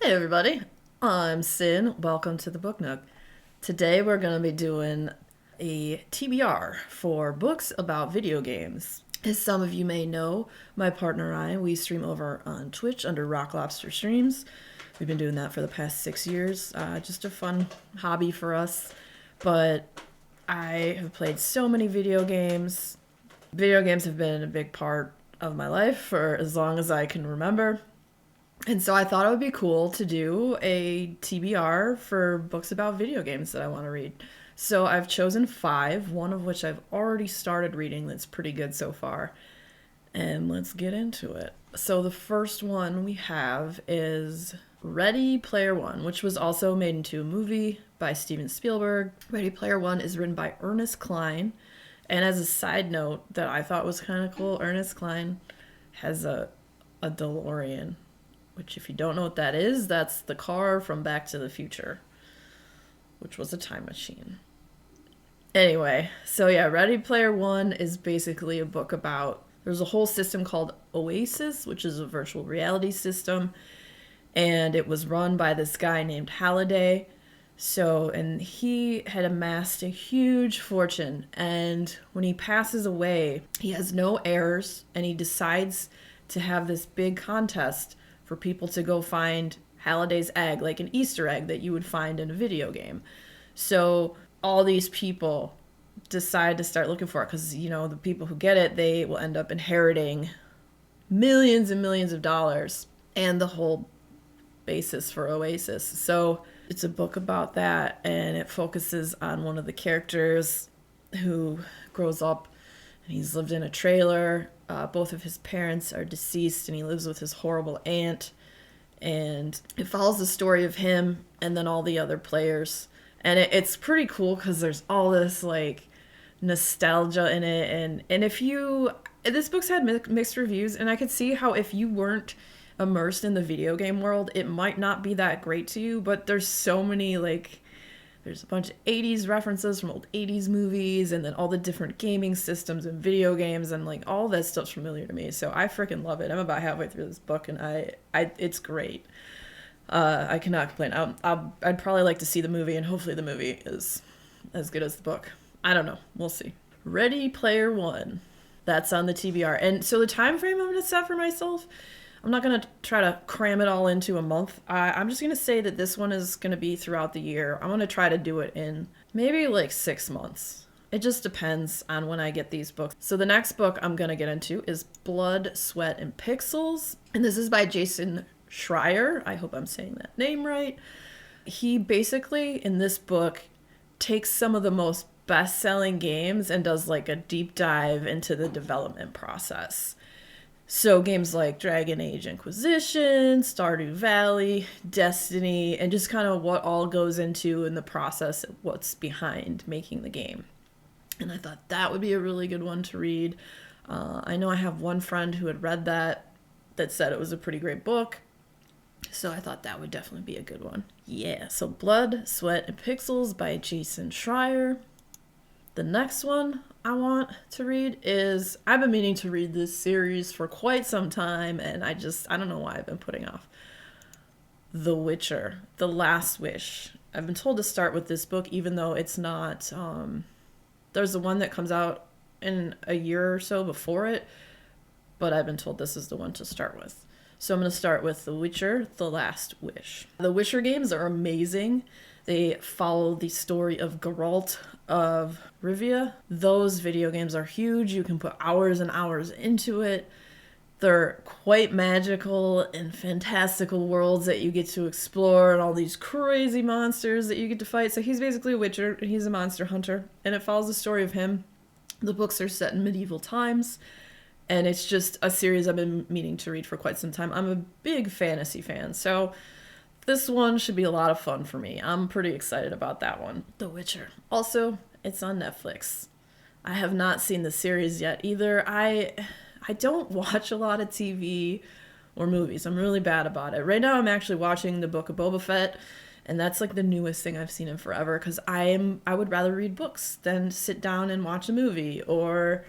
Hey everybody, I'm Sin. Welcome to the Book Nook. Today we're going to be doing a TBR for books about video games. As some of you may know, my partner and I, we stream over on Twitch under Rock Lobster Streams. We've been doing that for the past 6 years. Just a fun hobby for us. But I have played so many video games. Video games have been a big part of my life for as long as I can remember. And so I thought it would be cool to do a TBR for books about video games that I want to read. So I've chosen five, one of which I've already started reading that's pretty good so far. And let's get into it. So the first one we have is Ready Player One, which was also made into a movie by Steven Spielberg. Ready Player One is written by Ernest Cline. And as a side note that I thought was kind of cool, Ernest Cline has a DeLorean, which if you don't know what that is, that's the car from Back to the Future, which was a time machine. Anyway, so yeah, Ready Player One is basically a book about, there's a whole system called Oasis, which is a virtual reality system, and it was run by this guy named Halliday. And he had amassed a huge fortune, and when he passes away, he has no heirs, and he decides to have this big contest for people to go find Halliday's egg, like an Easter egg that you would find in a video game. So all these people decide to start looking for it because, the people who get it, they will end up inheriting millions and millions of dollars and the whole basis for Oasis. So it's a book about that, and it focuses on one of the characters who grows up and he's lived in a trailer. Both of his parents are deceased, and he lives with his horrible aunt. And it follows the story of him and then all the other players. And it's pretty cool because there's all this like nostalgia in it. And this book's had mixed reviews, and I could see how if you weren't immersed in the video game world, it might not be that great to you. But there's so many there's a bunch of 80s references from old 80s movies, and then all the different gaming systems and video games, and all that stuff's familiar to me. So I freaking love it. I'm about halfway through this book, and it's great. I cannot complain. I'd probably like to see the movie, and hopefully the movie is as good as the book. I don't know. We'll see. Ready Player One. That's on the TBR. And so the time frame I'm going to set for myself, I'm not going to try to cram it all into a month. I'm just going to say that this one is going to be throughout the year. I'm going to try to do it in maybe 6 months. It just depends on when I get these books. So the next book I'm going to get into is Blood, Sweat, and Pixels. And this is by Jason Schreier. I hope I'm saying that name right. He basically, in this book, takes some of the most best-selling games and does a deep dive into the development process. So games like Dragon Age Inquisition, Stardew Valley, Destiny, and just kind of what all goes into in the process of what's behind making the game. And I thought that would be a really good one to read. I know I have one friend who had read that said it was a pretty great book. So I thought that would definitely be a good one. Yeah, so Blood, Sweat, and Pixels by Jason Schreier. The next one I want to read is, I've been meaning to read this series for quite some time, and I don't know why I've been putting off. The Witcher, The Last Wish. I've been told to start with this book, even though it's not, there's the one that comes out in a year or so before it, but I've been told this is the one to start with. So I'm going to start with The Witcher, The Last Wish. The Witcher games are amazing. They follow the story of Geralt of Rivia. Those video games are huge. You can put hours and hours into it. They're quite magical and fantastical worlds that you get to explore, and all these crazy monsters that you get to fight. So he's basically a witcher, and he's a monster hunter, and it follows the story of him. The books are set in medieval times, and it's just a series I've been meaning to read for quite some time. I'm a big fantasy fan, so this one should be a lot of fun for me. I'm pretty excited about that one. The Witcher. Also, it's on Netflix. I have not seen the series yet either. I don't watch a lot of TV or movies. I'm really bad about it. Right now I'm actually watching the Book of Boba Fett, and that's the newest thing I've seen in forever, because I would rather read books than sit down and watch a movie or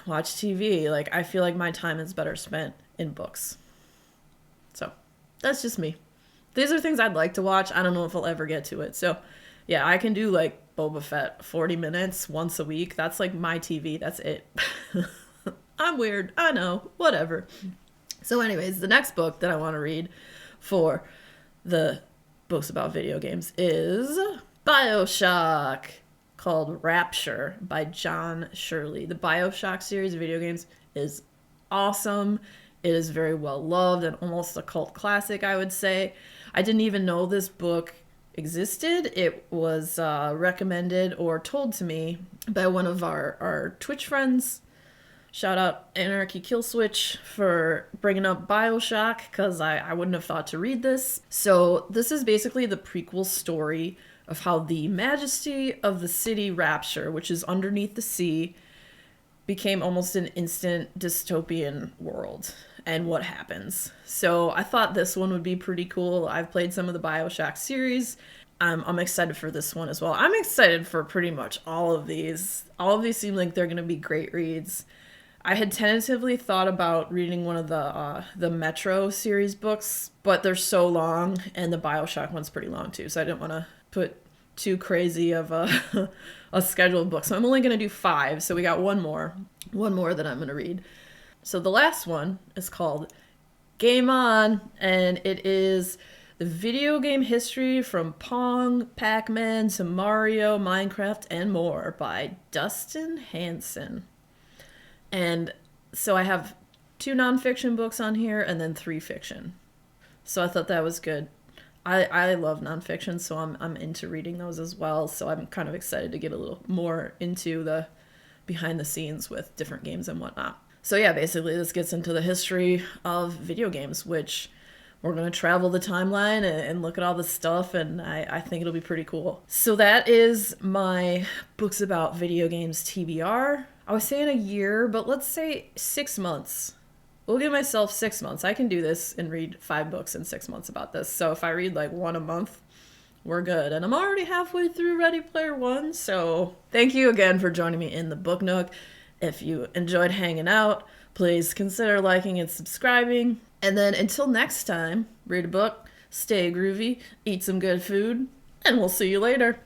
watch TV. I feel like my time is better spent in books. So, that's just me. these are things I'd like to watch. I don't know if I'll ever get to it. So yeah, I can do like Boba Fett 40 minutes once a week. That's like my TV. That's it. I'm weird. I know. Whatever. So anyways, the next book that I want to read for the books about video games is Bioshock, called Rapture by John Shirley. The Bioshock series of video games is awesome. It is very well loved and almost a cult classic, I would say. I didn't even know this book existed. It was recommended or told to me by one of our Twitch friends. Shout out Anarchy Killswitch for bringing up Bioshock, because I wouldn't have thought to read this. So this is basically the prequel story of how the majesty of the city Rapture, which is underneath the sea, became almost an instant dystopian world and what happens. So I thought this one would be pretty cool. I've played some of the Bioshock series. I'm excited for this one as well. I'm excited for pretty much all of these. All of these seem like they're going to be great reads. I had tentatively thought about reading one of the Metro series books, but they're so long, and the Bioshock one's pretty long too, so I didn't want to put too crazy of a scheduled book. So I'm only going to do 5, so we got one more that I'm going to read. So the last one is called Game On, and it is the video game history from Pong, Pac-Man to Mario, Minecraft, and more by Dustin Hansen. And so I have 2 nonfiction books on here and then 3 fiction. So I thought that was good. I love nonfiction, so I'm into reading those as well. So I'm kind of excited to get a little more into the behind the scenes with different games and whatnot. So yeah, basically this gets into the history of video games, which we're going to travel the timeline and look at all the stuff, and I think it'll be pretty cool. So that is my books about video games TBR. I was saying a year, but let's say 6 months. We'll give myself 6 months. I can do this and read 5 books in 6 months about this. So if I read like 1 a month, we're good. And I'm already halfway through Ready Player One. So thank you again for joining me in the Book Nook. If you enjoyed hanging out, please consider liking and subscribing. And then until next time, read a book, stay groovy, eat some good food, and we'll see you later.